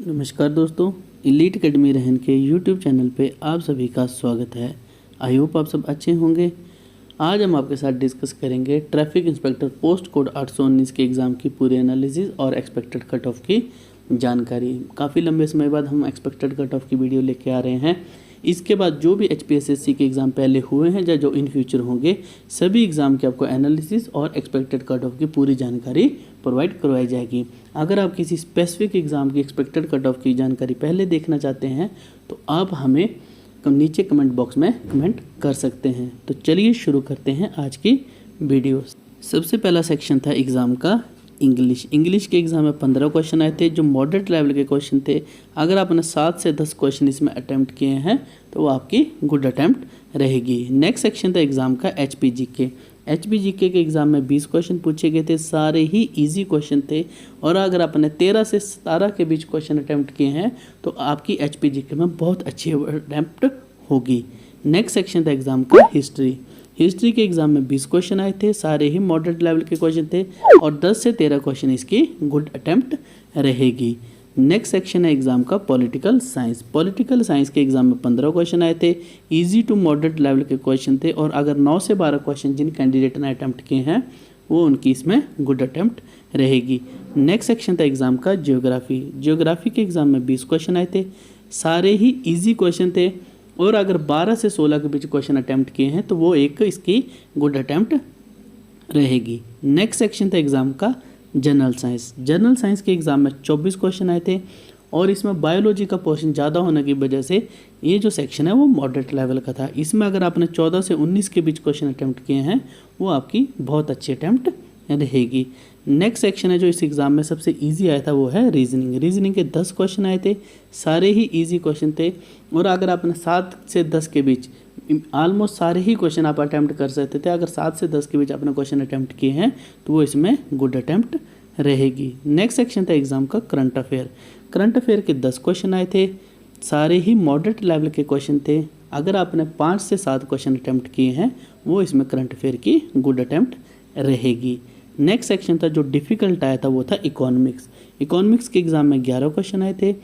नमस्कार दोस्तों, elite academy रहन के यूट्यूब चैनल पे आप सभी का स्वागत है। आई होप आप सब अच्छे होंगे। आज हम आपके साथ डिस्कस करेंगे ट्रैफिक इंस्पेक्टर पोस्ट कोड 819 के एग्ज़ाम की पूरी एनालिसिस और एक्सपेक्टेड कट ऑफ की जानकारी। काफ़ी लंबे समय बाद हम एक्सपेक्टेड कट ऑफ की वीडियो लेके आ रहे हैं। इसके बाद जो भी HPSSC के एग्ज़ाम पहले हुए हैं या जो इन फ्यूचर होंगे, सभी एग्ज़ाम के आपको एनालिसिस और एक्सपेक्टेड कट ऑफ की पूरी जानकारी प्रोवाइड करवाई जाएगी। अगर आप किसी स्पेसिफिक एग्ज़ाम की एक्सपेक्टेड कट ऑफ की जानकारी पहले देखना चाहते हैं तो आप हमें नीचे कमेंट बॉक्स में कमेंट कर सकते हैं। तो चलिए शुरू करते हैं आज की वीडियो। सबसे पहला सेक्शन था एग्ज़ाम का इंग्लिश के एग्ज़ाम में 15 क्वेश्चन आए थे जो मॉडरेट लेवल के क्वेश्चन थे। अगर आपने 7 से 10 क्वेश्चन इसमें अटैम्प्ट किए हैं तो वो आपकी गुड अटैम्प्ट रहेगी। नेक्स्ट सेक्शन था एग्ज़ाम का HPGK के एग्ज़ाम में 20 क्वेश्चन पूछे गए थे, सारे ही इजी क्वेश्चन थे। और अगर आपने 13 से 17 के बीच क्वेश्चन अटैम्प्ट किए हैं तो आपकी HPGK में बहुत अच्छी अटैम्प्ट होगी। नेक्स्ट सेक्शन था एग्ज़ाम का हिस्ट्री के एग्ज़ाम में 20 क्वेश्चन आए थे, सारे ही मॉडरेट लेवल के क्वेश्चन थे और 10 से 13 क्वेश्चन इसकी गुड अटैम्प्ट रहेगी। नेक्स्ट सेक्शन है एग्ज़ाम का पॉलिटिकल साइंस के एग्ज़ाम में 15 क्वेश्चन आए थे, इजी टू मॉडरेट लेवल के क्वेश्चन थे। और अगर 9 से 12 क्वेश्चन जिन कैंडिडेट ने अटैम्प्ट किए हैं वो उनकी इसमें गुड अटैम्प्ट रहेगी। नेक्स्ट सेक्शन था एग्ज़ाम का जियोग्राफी के एग्ज़ाम में 20 क्वेश्चन आए थे, सारे ही ईजी क्वेश्चन थे। और अगर 12 से 16 के बीच क्वेश्चन अटैम्प्ट किए हैं तो वो एक इसकी गुड अटैम्प्ट रहेगी। नेक्स्ट सेक्शन था एग्ज़ाम का जनरल साइंस के एग्ज़ाम में 24 क्वेश्चन आए थे और इसमें बायोलॉजी का पोर्शन ज़्यादा होने की वजह से ये जो सेक्शन है वो मॉडरेट लेवल का था। इसमें अगर आपने 14 से 19 के बीच क्वेश्चन अटैम्प्ट किए हैं वो आपकी बहुत अच्छी अटैम्प्ट रहेगी। नेक्स्ट सेक्शन है जो इस एग्ज़ाम में सबसे इजी आया था वो है रीजनिंग के 10 क्वेश्चन आए थे, सारे ही इजी क्वेश्चन थे। और अगर आपने 7 से 10 के बीच ऑलमोस्ट सारे ही क्वेश्चन आप अटैम्प्ट कर सकते थे। अगर 7 से 10 के बीच आपने क्वेश्चन अटैम्प्ट किए हैं तो वो इसमें गुड अटैम्प्ट रहेगी। नेक्स्ट सेक्शन था एग्ज़ाम का करंट अफेयर के 10 क्वेश्चन आए थे, सारे ही मॉडरेट लेवल के क्वेश्चन थे। अगर आपने 5 से 7 क्वेश्चन अटैम्प्ट किए हैं वो इसमें करंट अफेयर की गुड अटैम्प्ट रहेगी। नेक्स्ट सेक्शन था जो डिफ़िकल्ट आया था वो था इकोनॉमिक्स के एग्ज़ाम में 11 क्वेश्चन आए थे।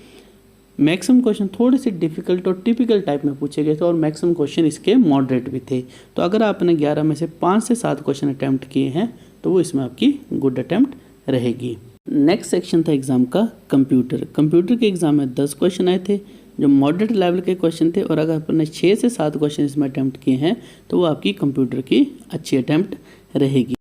मैक्सिमम क्वेश्चन थोड़े से डिफ़िकल्ट और टिपिकल टाइप में पूछे गए थे और मैक्सिमम क्वेश्चन इसके मॉडरेट भी थे। तो अगर आपने 11 में से 5 से 7 क्वेश्चन अटैम्प्ट किए हैं तो वो इसमें आपकी गुड अटैम्प्ट रहेगी। नेक्स्ट सेक्शन था एग्ज़ाम का कंप्यूटर के एग्ज़ाम में 10 क्वेश्चन आए थे जो मॉडरेट लेवल के क्वेश्चन थे। और अगर आपने 6 से 7 क्वेश्चन इसमें अटैम्प्ट किए हैं तो वो आपकी कंप्यूटर की अच्छी अटैम्प्ट रहेगी।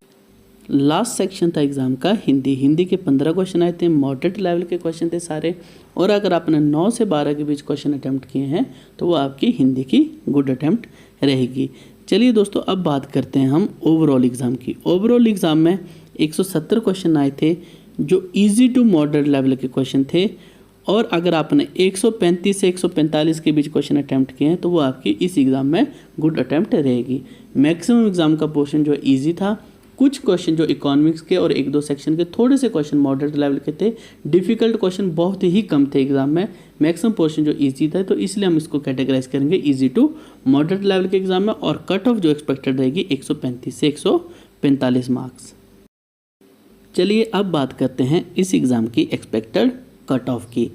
लास्ट सेक्शन था एग्ज़ाम का हिंदी के 15 क्वेश्चन आए थे, मॉडरेट लेवल के क्वेश्चन थे सारे। और अगर आपने 9 से 12 के बीच क्वेश्चन अटैम्प्ट किए हैं तो वो आपकी हिंदी की गुड अटैम्प्ट रहेगी। चलिए दोस्तों, अब बात करते हैं हम ओवरऑल एग्ज़ाम की। ओवरऑल एग्ज़ाम में 170 क्वेश्चन आए थे जो ईजी टू मॉडरेट लेवल के क्वेश्चन थे। और अगर आपने 135 से 145 के बीच क्वेश्चन अटैम्प्ट किए हैं तो वो आपकी इस एग्ज़ाम में गुड अटैम्प्ट रहेगी। मैक्सिमम एग्ज़ाम का पोर्शन जो ईजी था, कुछ क्वेश्चन जो इकोनॉमिक्स के और 1-2 सेक्शन के थोड़े से क्वेश्चन मॉडरेट लेवल के थे। डिफ़िकल्ट क्वेश्चन बहुत ही कम थे एग्जाम में, मैक्सिमम पोर्शन जो इजी था। तो इसलिए हम इसको कैटेगराइज करेंगे इजी टू मॉडरेट लेवल के एग्जाम में। और कट ऑफ जो एक्सपेक्टेड रहेगी 135 से 145 मार्क्स। चलिए अब बात करते हैं इस एग्ज़ाम की एक्सपेक्टेड कट ऑफ की।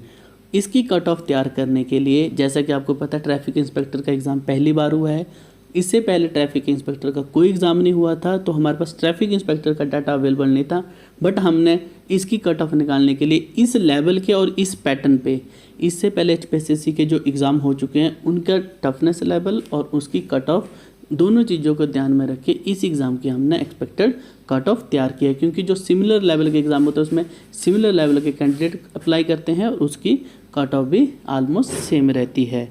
इसकी कट ऑफ तैयार करने के लिए, जैसा कि आपको पता है, ट्रैफिक इंस्पेक्टर का एग्ज़ाम पहली बार हुआ है। इससे पहले ट्रैफिक इंस्पेक्टर का कोई एग्ज़ाम नहीं हुआ था तो हमारे पास ट्रैफिक इंस्पेक्टर का डाटा अवेलेबल नहीं था। बट हमने इसकी कट ऑफ निकालने के लिए इस लेवल के और इस पैटर्न पे, इससे पहले HPSSC के जो एग्ज़ाम हो चुके हैं उनका टफनेस लेवल और उसकी कट ऑफ, दोनों चीज़ों को ध्यान में रख के इस एग्ज़ाम की हमने एक्सपेक्टेड कट ऑफ तैयार किया है। क्योंकि जो सिमिलर लेवल के एग्ज़ाम होते हैं उसमें सिमिलर लेवल के कैंडिडेट अप्लाई करते हैं और उसकी कट ऑफ भी ऑलमोस्ट सेम रहती है।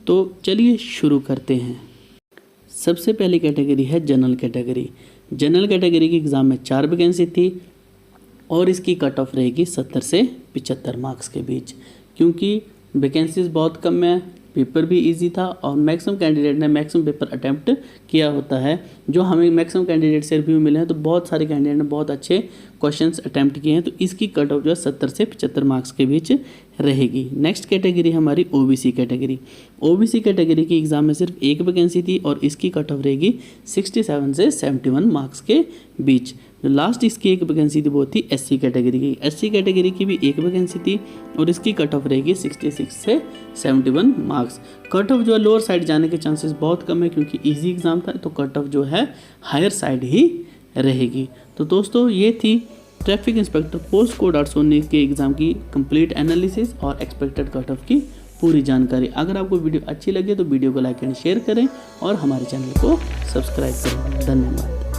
तो चलिए शुरू करते हैं। सबसे पहली कैटेगरी है जनरल कैटेगरी की एग्ज़ाम में 4 वैकेंसी थी और इसकी कट ऑफ रहेगी 70 से 75 मार्क्स के बीच। क्योंकि वैकेंसीज बहुत कम है, पेपर भी इजी था और मैक्सिमम कैंडिडेट ने मैक्सिमम पेपर अटैम्प्ट किया होता है। जो हमें मैक्सिमम कैंडिडेट से रिव्यू मिले हैं तो बहुत सारे कैंडिडेट ने बहुत अच्छे क्वेश्चंस अटैम्प्ट किए हैं। तो इसकी कट ऑफ जो है 70 से 75 मार्क्स के बीच रहेगी। नेक्स्ट कैटेगरी हमारी ओबीसी कैटेगरी की एग्ज़ाम में सिर्फ 1 वैकेंसी थी और इसकी कट ऑफ रहेगी 67 से 71 मार्क्स के बीच। जो लास्ट इसकी एक वैकेंसी थी वो थी SC कैटेगरी की। SC कैटेगरी की भी एक वैकेंसी थी और इसकी कट ऑफ रहेगी 66 से 71 मार्क्स। कट ऑफ जो है लोअर साइड जाने के चांसेस बहुत कम है क्योंकि ईजी एग्ज़ाम था, तो कट ऑफ जो है हायर साइड ही रहेगी। तो दोस्तों ये थी ट्रैफिक इंस्पेक्टर पोस्ट कोड 819 के एग्ज़ाम की कंप्लीट एनालिसिस और एक्सपेक्टेड कट ऑफ की पूरी जानकारी। अगर आपको वीडियो अच्छी लगे तो वीडियो को लाइक एंड शेयर करें और हमारे चैनल को सब्सक्राइब करें। धन्यवाद।